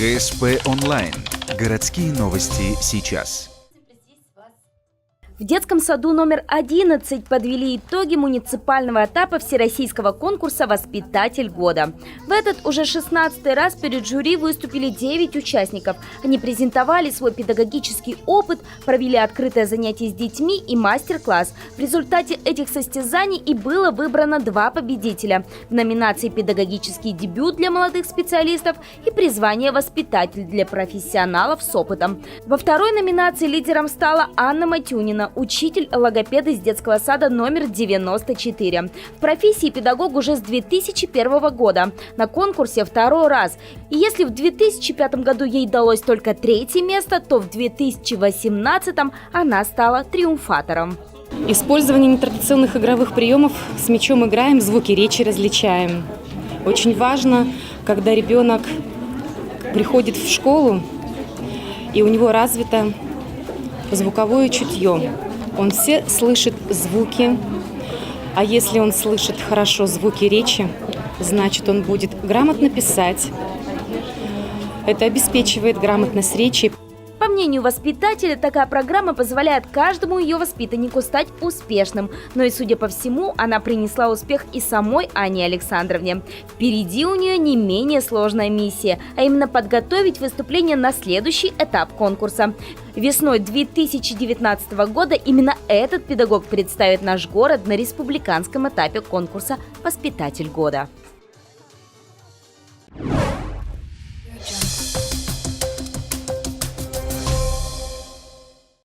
ГСП онлайн. Городские новости сейчас. В детском саду номер 11 подвели итоги муниципального этапа всероссийского конкурса «Воспитатель года». В этот уже 16-й раз перед жюри выступили 9 участников. Они презентовали свой педагогический опыт, провели открытое занятие с детьми и мастер-класс. В результате этих состязаний и было выбрано 2 победителя в номинации «Педагогический дебют» для молодых специалистов и призвание «Воспитатель» для профессионалов с опытом. Во второй номинации лидером стала Анна Матюнина, учитель логопеда из детского сада номер 94. В профессии педагог уже с 2001 года. На конкурсе 2-й раз. И если в 2005 году ей далось только 3-е место, то в 2018 она стала триумфатором. Использование нетрадиционных игровых приемов. С мячом играем, звуки речи различаем. Очень важно, когда ребенок приходит в школу, и у него развито звуковое чутье. Он все слышит звуки, а если он слышит хорошо звуки речи, значит, он будет грамотно писать. Это обеспечивает грамотность речи. По мнению воспитателя, такая программа позволяет каждому ее воспитаннику стать успешным. Но и, судя по всему, она принесла успех и самой Анне Александровне. Впереди у нее не менее сложная миссия, а именно подготовить выступление на следующий этап конкурса. Весной 2019 года именно этот педагог представит наш город на республиканском этапе конкурса «Воспитатель года».